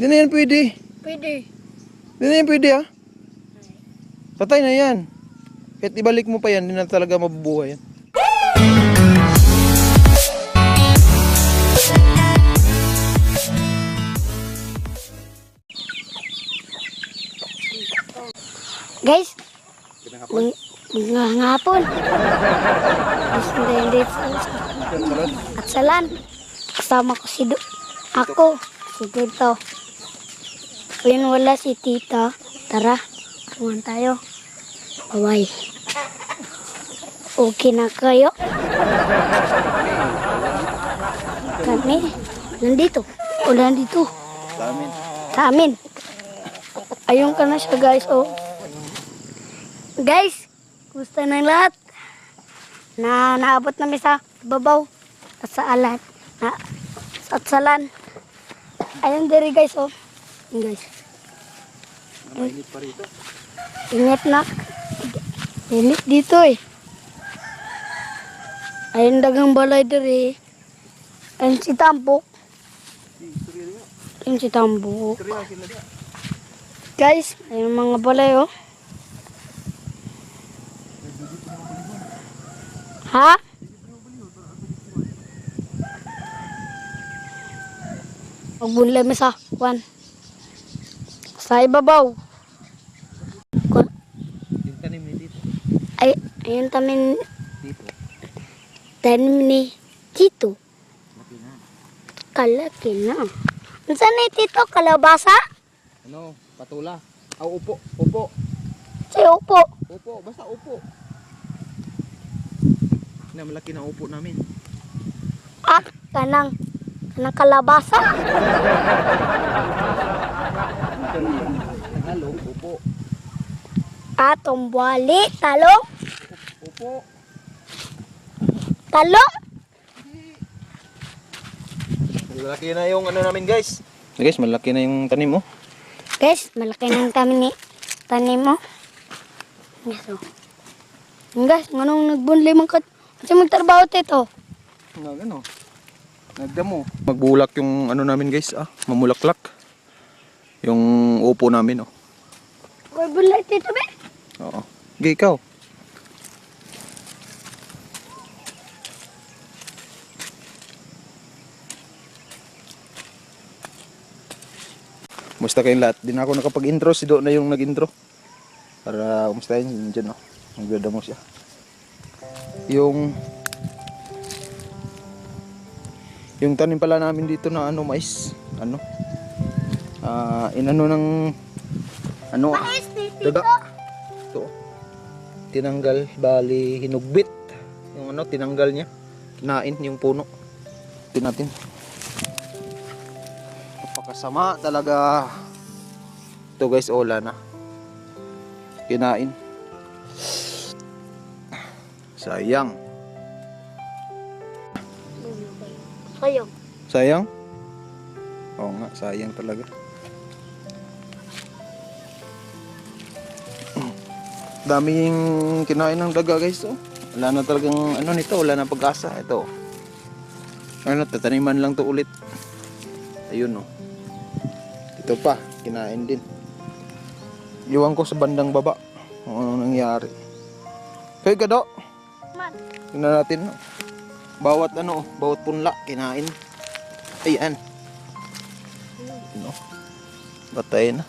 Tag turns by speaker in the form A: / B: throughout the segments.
A: Hindi na yan pwede.
B: Pwede.
A: Hindi na yan pwede ah. Patay na yan. Kahit ibalik mo pa yan, hindi na talaga mabubuhay yan.
B: Guys, mga hapon. Hindi at salan. Kasama ko ako, si Tito. Ngayon wala si Tita. Tara, tuwan tayo. Bye. Okay na kayo? Kami, nandito. O nandito. Sa amin. Ayun ka na siya guys, oh. Guys, kumusta na lahat? Naabot namin sa babaw at sa alat. At salan. Ayun diri guys, oh. Ayun, guys.
A: Mainit pa rito.
B: Init na. Init dito eh. Ayun dagang balay diri. Ayun si Tampok. Ayun si Tampok. Guys, ayun mga balay oh. Ha? Magbunlay mo sa kwan. Sa ibabaw.
A: Yung tanim ni dito.
B: Ay, ayun tamin
A: Dito.
B: tanim ni Tito.
A: Laki na.
B: Kalaki na. Saan na Tito? Kalabasa?
A: Ano? Patula. Upo. Upo.
B: Si Upo.
A: Upo. Basta upo. Na malaki na upo namin.
B: At kanang kalabasa.
A: Talong. Upo.
B: At tumbwali. Talong.
A: Upo.
B: Talong.
A: Malaki na yung ano namin guys. Guys, malaki na yung tanim mo.
B: Guys, malaki na yung tanim mo. Yes, oh. Guys, nganong nagbunlay man ka? Kasi magtrabaho tito.
A: Ano? Nagdamo. Magbulak yung ano namin guys, mamulaklak. Yung upo namin, oh.
B: Magbunlay tito, be?
A: Oo. Okay, ikaw. Musta kayong lahat? Di na ako nakapag-intro, si Do na yung nag-intro. Para umustahin dyan, oh. Magdadamo siya. Yung tanim pala namin dito na ano, mais. Ano? Inano ng ano?
B: Mais, tito.
A: Daga. Ito. Tinanggal, bali hinugbit. Yung ano, tinanggal niya. Kinain yung puno. Ito natin. Napakasama talaga. Ito guys, wala na. Kinain. Sayang.
B: Sayang.
A: Sayang? Oo nga, sayang talaga. Daming kinain ng daga guys, oh. Wala na talagang ano nito, wala na pag-asa. Ito. Ano, tataniman lang to ulit. Ayun, oh. Ito pa, kinain din. Iwan ko sa bandang baba kung ano nangyari. Kaya gado.
B: Man.
A: Tingnan natin, no? Bawat punla kinain. Ayan. No. Batay na.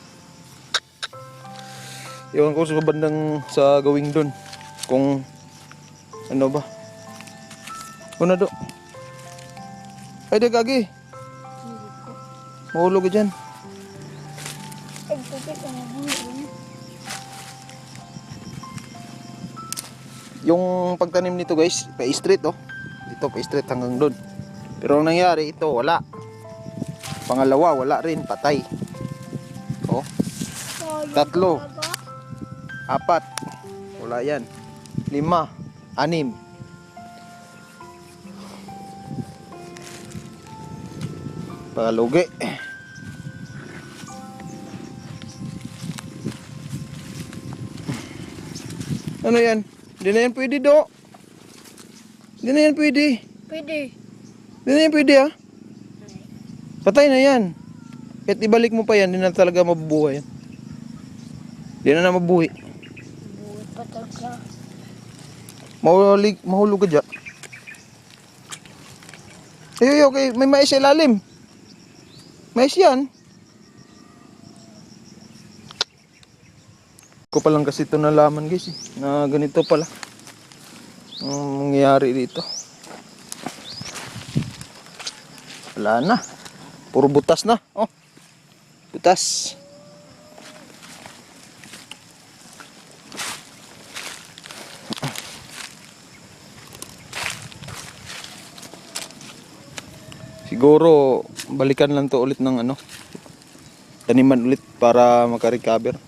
A: Iwan ko sa bandang sa gawing doon. Kung ano ba? Una do. Ay, gagi. Mahulog ka dyan. Yung pagtanim nito guys, pa-straight oh. Dito pa-straight hanggang doon. Pero ang nangyari ito, wala. Pangalawa, wala rin, patay. Oh. 3, 4, wala yan. 5, 6. Palugi. Ano yan? Hindi na yan pwede, Do. Hindi na yan pwede.
B: Pwede.
A: Hindi na yan pwede, ah. Patay na yan. Kahit ibalik mo pa yan, hindi na talaga mabubuhay yan. Hindi na mabuhay.
B: Buhay pa talaga.
A: Mahulog ka dyan. Ay, okay. May mais sa ilalim. Mais yan. Ko pa lang kasi ito nalaman guys eh, na ganito pala ang mangyayari dito. Wala na. Puro butas na. Oh. Butas. Siguro balikan lang to ulit ng ano, taniman ulit para makarecover.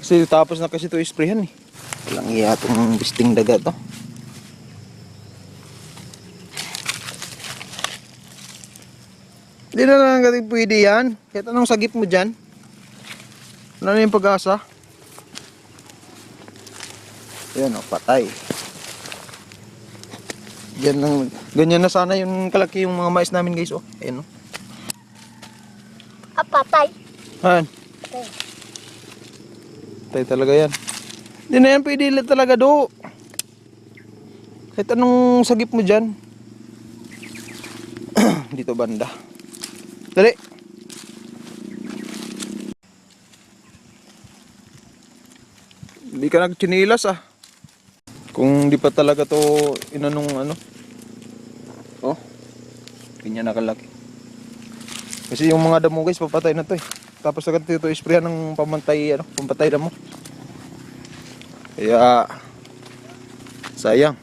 A: Kasi tapos na kasi ito isprayhan eh. Walang iya itong bisting daga to. Hindi na lang natin pwede yan. Kahit anong sagip mo dyan. Ano na yung pag-asa? Yan o, patay. Yan lang. Ganyan na sana yung kalaki yung mga mais namin guys. Oh. Ayan o.
B: Patay.
A: Han.
B: Patay.
A: Patay talaga yan. Hindi na yan pwede talaga do. Kahit anong sagip mo dyan. Dito banda. Dali. Hindi ka nagchinilas ah. Kung di pa talaga to inanong ano. Oh. Ganyan nakalaki. Kasi yung mga damo guys papatay na to eh. Tapos agad ito isprayan ng pamantay ano, pampatay damo. Kaya sayang.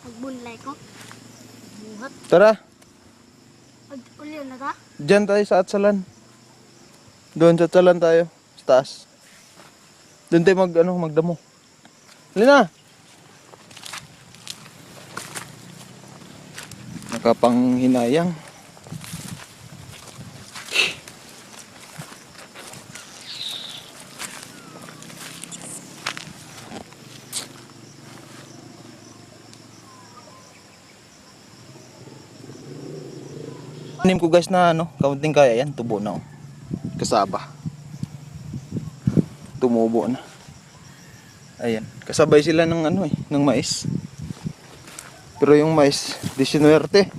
B: Magbunlay ko. Buhat.
A: Tara.
B: Mag-ulian na ta?
A: Diyan tayo sa Atsalan. Doon sa Atsalan tayo. Sa taas. Doon tayo magdamo. Halina. Nakapanghinayang. Tanim ko guys na ano, kaunting kaya yan, tubo na oh. Kasaba. Tumubo na. Ayan, kasabay sila ng ano eh, ng mais. Pero yung mais, disinuerte.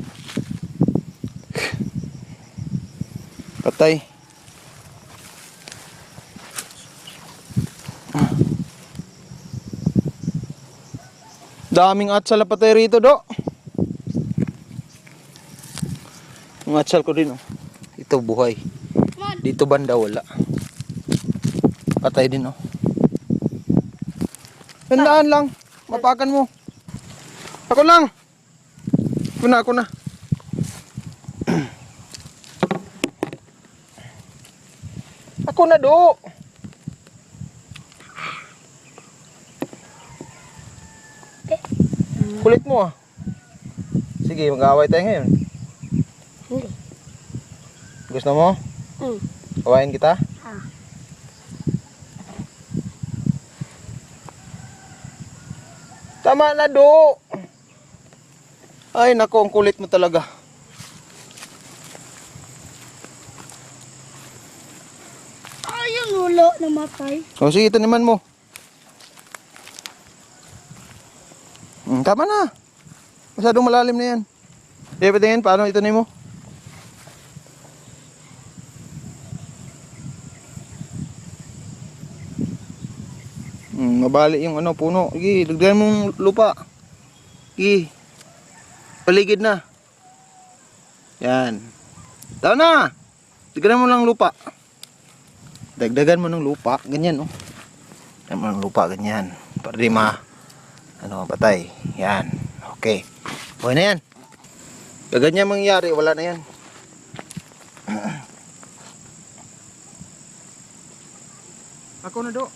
A: Patay. Daming atsal na patay rito do. Yung atsal ko rin oh. Ito buhay. Dito banda wala. Patay din oh. Tandaan lang. Mapakan mo. Ako lang. Ako na. Ako na do. Kulit mo ah. Sige, mag-aaway tayo ngayon.
B: Hindi.
A: Gusto mo? Awayin kita? Tama na do. Ay nako, ang kulit mo talaga.
B: Ay, yung ulo namatay.
A: O sige, taniman mo. Tama na. Masyadong malalim na yan. Kaya patingin, paano itanim mo? Mabali yung ano, puno. Sige, dagdagan mong lupa. Sige. Paligid na. Yan. Tama na. Dagdagan mo lang lupa. Dagdagan mo ng lupa. Ganyan, oh. Dagdagan mo ng lupa, ganyan. Para di ano, patay. Yan. Okay. Okay na yan. Pag ganyan mangyari, wala na yan. Ako na do.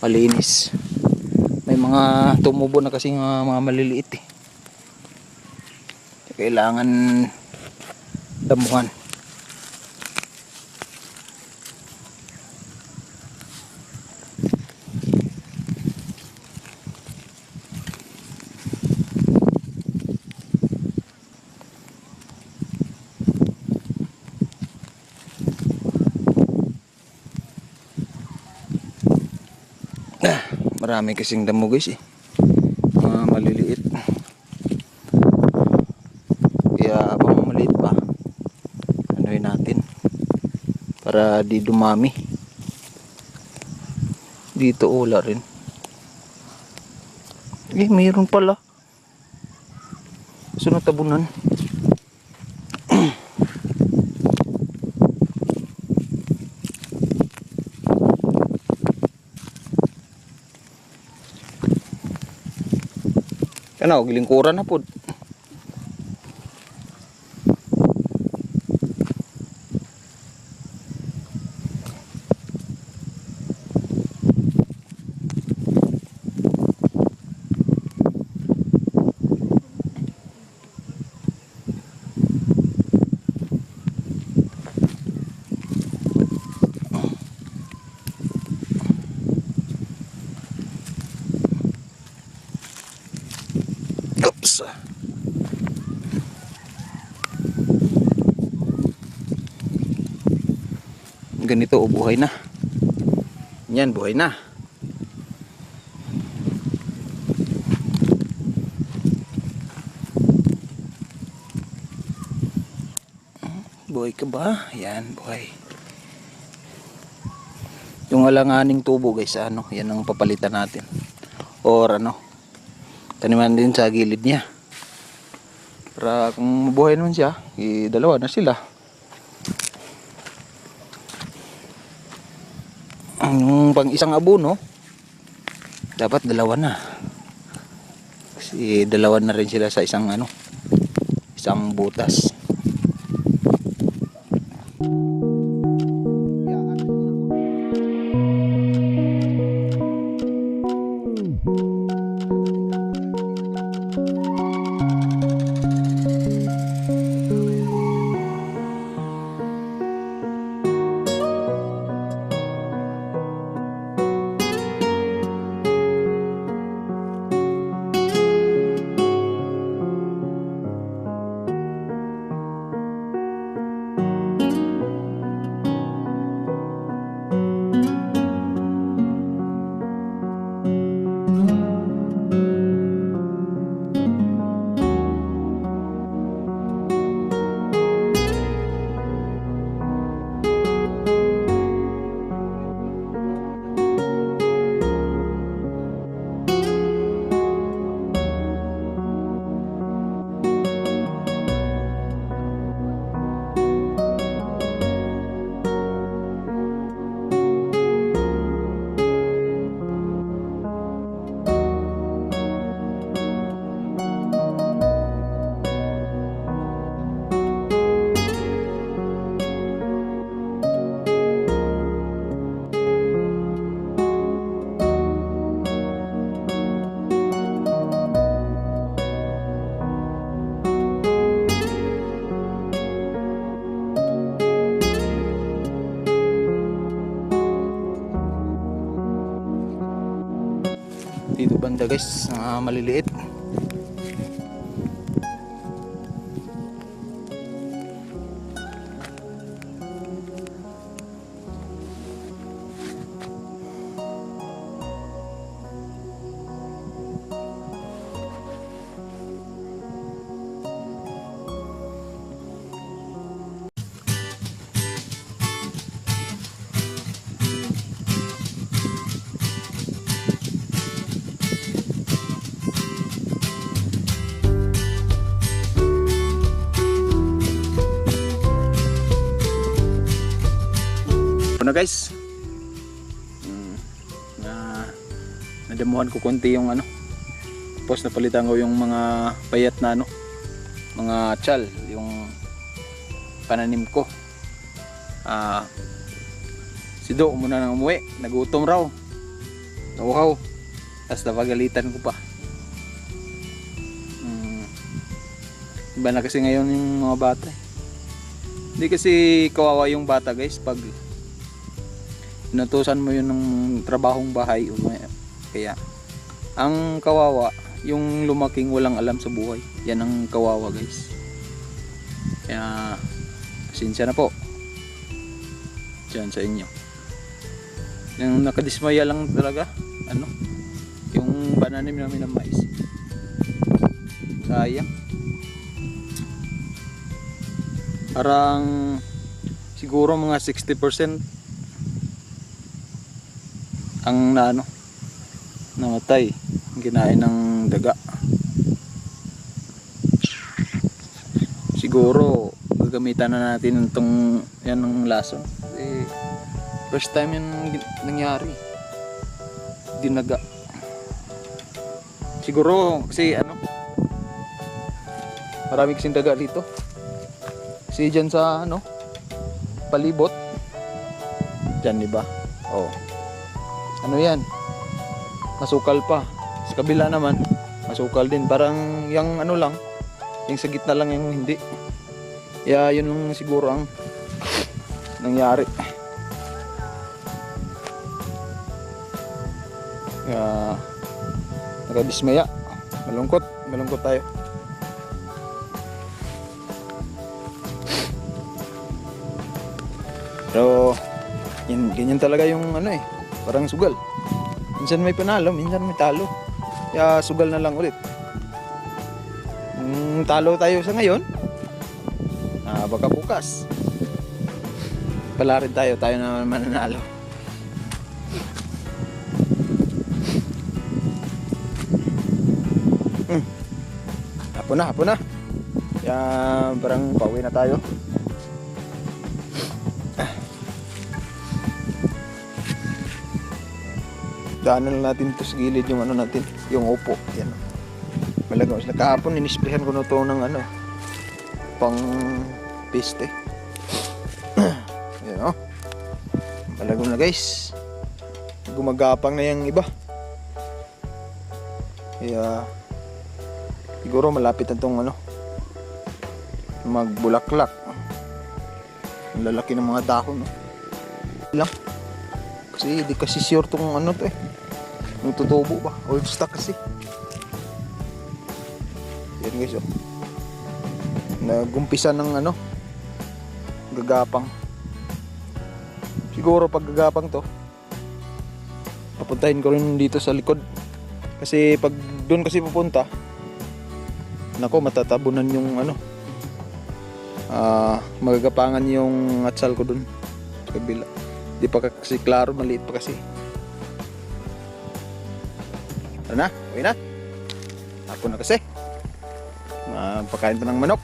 A: malinis. May mga tumubo na kasi mga maliliit eh. Kailangan damuhan. Marami kasing damo guys eh. Mga maliliit. Kaya habang maliit pa, anuhin natin para di dumami. Dito wala rin. Mayroon pala. Sunod tabunan. Ano, gilingkuran na po. Oops. Ganito o buhay na. Yan, buhay na. Buhay ka ba? Yan, buhay. Yung alanganing tubo guys, ano, yan ang papalitan natin. Or ano, taniman din sa gilid niya. Para kung mabuhay naman siya, dalawa na sila. Yung pang isang abono, dapat dalawa na. Kasi dalawa na rin sila sa isang ano, isang butas. Dito banda guys, maliliit. Ano guys, nadamuhan ko konti yung ano, tapos napalitan ko yung mga payat na ano, mga tiyal, yung pananim ko. Si Do muna nang umuwi, nagutom raw. Nauhaw. Tapos napagalitan ko pa. Iba na kasi ngayon yung mga bata. Hindi kasi kawawa yung bata guys pag inutusan mo yun ng trabahong bahay. Kaya ang kawawa yung lumaking walang alam sa buhay. Yan ang kawawa guys. Kaya pasensya na po dyan sa inyo. Yung nakadismaya lang talaga yung pananim namin ng mais. Sayang. Parang siguro mga 60% ang namatay, kinain ng daga. Siguro gagamitan na natin itong yan ng lason. First time yan nangyari. Dinaga. Siguro kasi marami kasing daga dito. Kasi dyan sa palibot. Dyan diba? Oh. Ano yan? Masukal pa. Sa kabila naman, masukal din. Parang yung lang, yung sa gitna lang yung hindi. Kaya yun lang siguro ang nangyari. Kaya nakadismaya. Malungkot tayo. Pero ganyan talaga yung parang sugal. Minsan may panalo, minsan may talo. Kaya sugal na lang ulit. Talo tayo sa ngayon. Baka bukas pala rin tayo na mananalo. Hapon na. Kaya parang pauwi na tayo. Daanan natin ito sa gilid yung natin, yung upo. Yan. Malagaw sila. Kahapon inisprehan ko na ito ng pang piste. Yan malagaw na guys. Gumagapang na yung iba. Kaya siguro malapit na itong magbulaklak. Ang lalaki ng mga dahon lang. Kasi di kasi sure tong to yung tutubo ba? Old stock kasi. Yan guys nagumpisa ng gagapang. Siguro pag gagapang to papuntahin ko rin dito sa likod. Kasi pag doon kasi pupunta matatabunan yung magagapangan yung atsal ko doon sa kabila. Di pa kasi klaro, maliit pa kasi. Ano na? Uwi na? Ako na kasi. Pakain pa ng manok.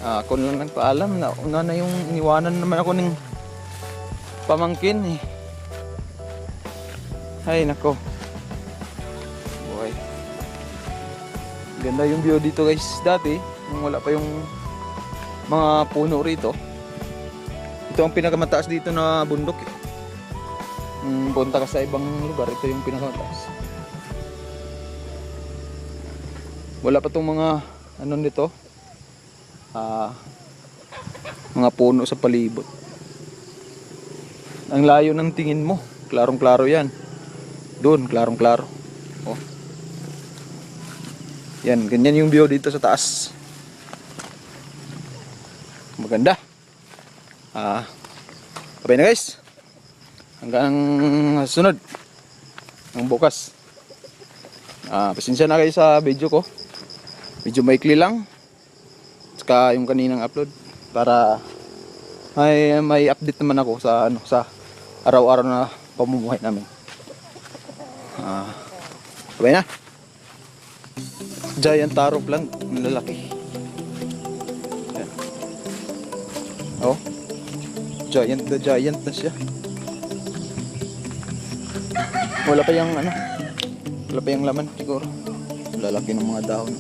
A: Ako lang nagpaalam na una na yung iniwanan naman ako ng pamangkin Ay nako. Boy. Ganda yung view dito guys. Dati, nung wala pa yung mga puno rito. Ito ang pinakamataas dito na bundok punta ka sa ibang lugar, ito yung pinakamataas. Wala pa tong mga nito mga puno sa palibot. Ang layo ng tingin mo, klarong klaro yan. Doon, klarong klaro. Yan, ganyan yung view dito sa taas. Maganda. Okay na guys. Hanggang sunod. Ang bukas. Pasensya na kayo sa video ko. Medyo maikli lang. Saka yung kaninang upload. Para may update naman ako sa sa araw-araw na pamumuhay namin. Okay na. Giant taro plant. Lalaki. Giant na siya. Wala pa yung wala pa yung laman siguro. Lalaki ng mga dahon.